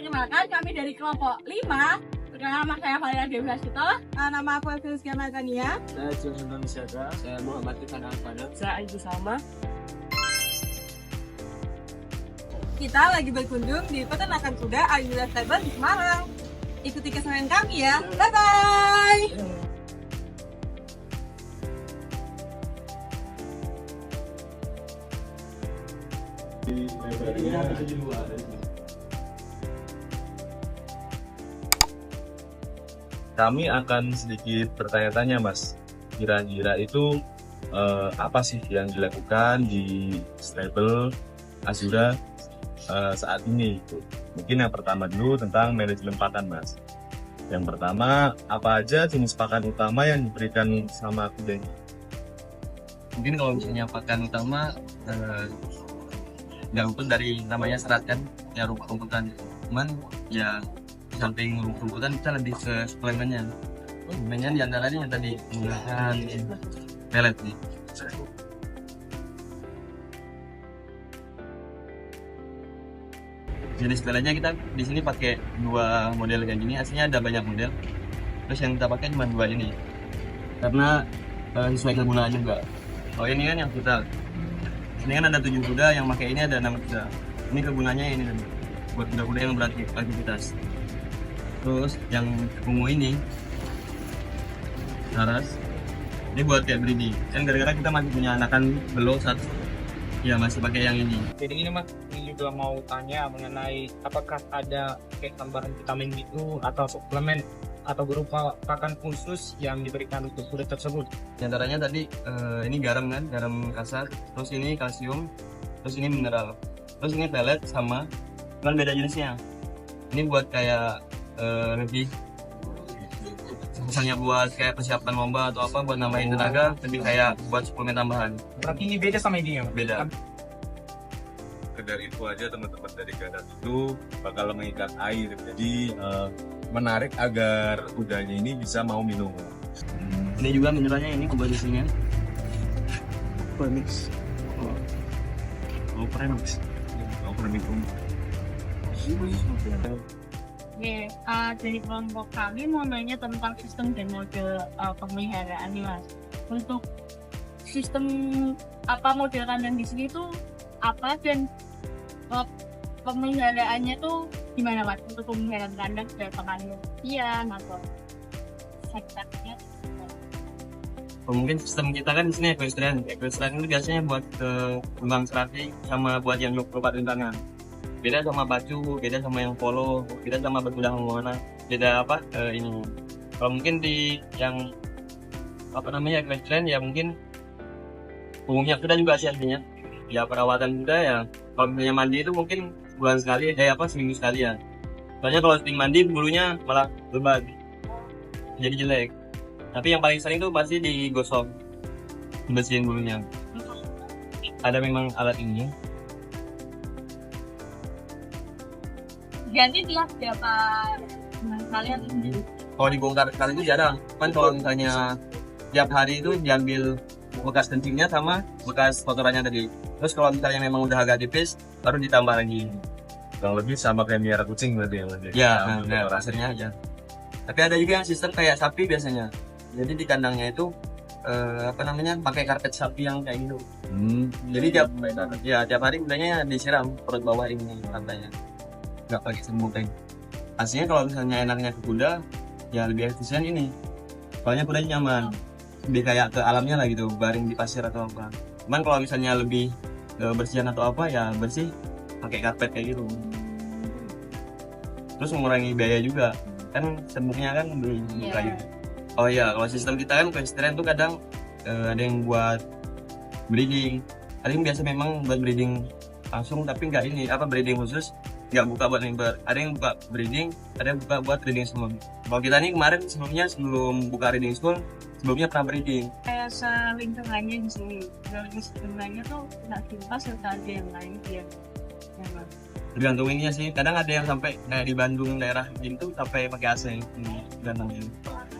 perkenalkan, kami dari kelompok 5. Nama saya Valeria Dewi Hasito. Nama aku Elvira Magania. Saya Johan Syadra. Saya Muhammad Irfan Alfadel. Saya Ibu Salma. Kita lagi berkunjung di Peternakan Kuda Ayuda Stable di Semarang. Ikuti keseruan kami ya. Bye-bye. Kami akan sedikit bertanya-tanya, Mas. Kira-kira itu apa sih yang dilakukan di stable Azura saat ini? Mungkin yang pertama dulu tentang manajemen pakan, Mas. Yang pertama, apa aja jenis pakan utama yang diberikan sama kuda ini? Mungkin kalau misalnya pakan utama nggak luput dari namanya serat kan, ya rumput-rumputan. Cuman ya di samping rumput-rumputan kita lebih ke suplemennya. Suplemennya diantaranya yang tadi menggunakan pelet nih. Jenis peletnya kita di sini pakai 2 model kayak gini. Aslinya ada banyak model. Terus yang kita pakai cuma 2 ini. Karena sesuai kegunaan juga. Oh ini kan yang kita. Ini kan ada 7 kuda, yang pakai ini ada 6 kuda. Ini kegunaannya ini buat kuda-kuda yang beraktivitas. Terus yang ungu ini Saras. Ini buat kayak breeding. Kan gara-gara kita masih punya anakan belum satu. Ya masih pakai yang ini. Jadi ini Mas, ini juga mau tanya mengenai apakah ada kayak tambahan vitamin gitu atau suplemen atau berupa pakan khusus yang diberikan untuk kuda tersebut. Di antaranya tadi ini garam kan, garam kasar. Terus ini kalsium. Terus ini mineral. Terus ini pelet sama, kan beda jenisnya. Ini buat kayak lebih misalnya buat kayak persiapan lomba atau apa buat nambahin tenaga, lebih kayak buat suplemen tambahan. Berarti ini beda sama ini ya? Beda. Sekedar itu aja teman-teman dari Gadang itu bakal mengikat air, jadi menarik agar kudanya ini bisa mau minum. Ini juga mineralnya, ini komposisinya. Premix. Oh, premix. Mau minum. Oke, dari kelompok kami mau nanya tentang sistem dan model pemeliharaan nih, Mas. Untuk sistem model kandang di sini tuh apa, dan pemeliharaannya tuh gimana, Mas? Untuk pemeliharaan kandang berapa kali sekian atau hektarnya? Mungkin sistem kita kan di sini equestrian. Equestrian itu biasanya buat kembang serafi sama buat yang lompat rintangan. Beda sama pacu, beda sama yang polo, beda sama berkuda mana. Beda ini. Kalau mungkin di yang equestrian ya mungkin umumnya kuda juga sih aslinya. Ya perawatan kuda ya kalau misalnya mandi itu mungkin bulan sekali, seminggu sekali ya. Soalnya kalau sering mandi bulunya malah lebat, jadi jelek. Tapi yang paling sering tuh pasti digosok, bersihin bulunya. Ada memang alat ini. Ganti tiap berapa kalian? Kalau dibongkar sekali itu jarang. Kan kalau misalnya tiap hari itu diambil bekas kencingnya sama bekas kotorannya tadi. Terus kalau misalnya memang udah agak tipis, baru ditambah lagi. Kurang lebih sama kayak miara kucing berarti ya. Ya, rasanya aja. Tapi ada juga yang sistem kayak sapi biasanya. Jadi di kandangnya itu pakai karpet sapi yang kayak gitu. Jadi tiap hari kudanya disiram perut bawah ini lantainya. Nggak pakai serbuk tank. Aslinya kalau misalnya enaknya ke kuda, ya lebih efisien ini. Soalnya kudanya nyaman. Lebih kayak ke alamnya lah gitu, baring di pasir atau apa. Cuman kalau misalnya lebih bersihan atau apa ya bersih pakai karpet kayak gitu. Terus mengurangi biaya juga. Kan serbuknya kan beli kayu. Oh iya, kalau sistem kita kan equestrian tuh kadang ada yang buat breeding. Ada yang biasa memang buat breeding langsung, tapi nggak breeding khusus. Nggak buka buat member, ada yang buka breeding, ada yang buka buat breeding school. Kalau kita nih kemarin sebelum buka breeding school, sebelumnya pernah breeding. Kayak selingkungannya di sini, lingkungannya tuh nggak kimpas atau ada yang lain dia. Tergantung ininya sih, kadang ada yang sampai kayak di Bandung daerah gitu sampai pakai AC kandangnya,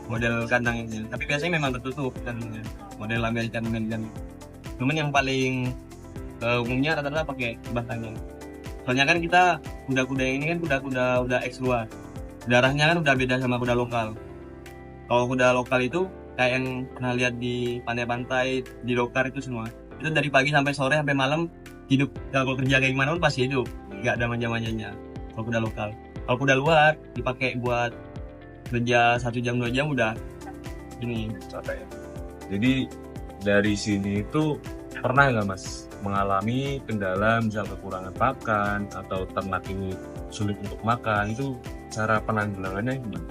model kandang ini. Tapi biasanya memang tertutup kandangnya, model American. Cuman yang paling umumnya rata-rata pakai batangnya. Soalnya kan kita kuda-kuda ini kan kuda-kuda udah eks luar. Darahnya kan udah beda sama kuda lokal. Kalau kuda lokal itu kayak yang pernah lihat di pantai-pantai, di dokar itu semua. Itu dari pagi sampai sore sampai malam hidup. Kalau kerja kayak gimana pun pasti hidup. Nggak ada manja-manjanya. Kalau kuda lokal. Kalau kuda luar dipakai buat kerja 1 jam 2 jam udah ini. Capek ya. Jadi dari sini itu pernah nggak Mas mengalami kendala misal kekurangan pakan atau ternak ini sulit untuk makan, itu cara penanggulangannya gimana?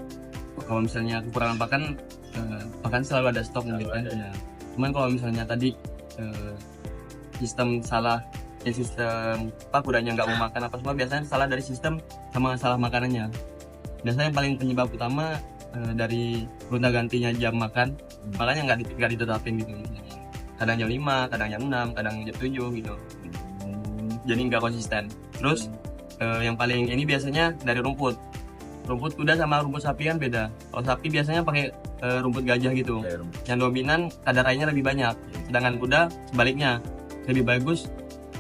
Kalau misalnya kekurangan pakan selalu ada stok gitu kan. Ya. Cuman kalau misalnya tadi sistem kudanya nggak mau makan apa semua, biasanya salah dari sistem sama salah makanannya. Biasanya yang paling penyebab utama dari gonta gantinya jam makan, makanya nggak ditetapin gitu. Kadang jam 5, kadang jam 6, kadang jam 7 gitu. Jadi nggak konsisten. Terus yang paling ini biasanya dari rumput kuda sama rumput sapi kan beda. Kalau sapi biasanya pakai rumput gajah gitu. Yang dominan kadar airnya lebih banyak. Sedangkan kuda sebaliknya, lebih bagus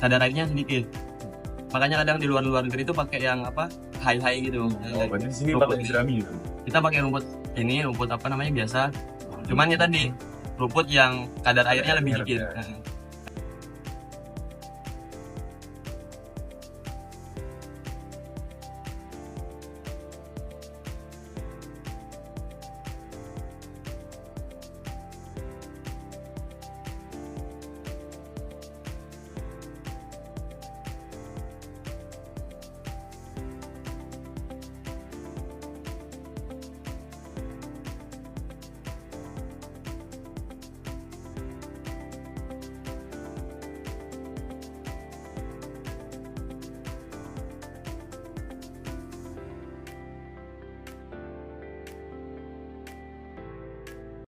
kadar airnya sedikit. Makanya kadang di luar negeri itu pakai yang apa high gitu. Berarti di sini pakai jerami gitu. Kita pakai rumput apa namanya biasa. Cuman ya tadi rumput yang kadar airnya lebih dikit.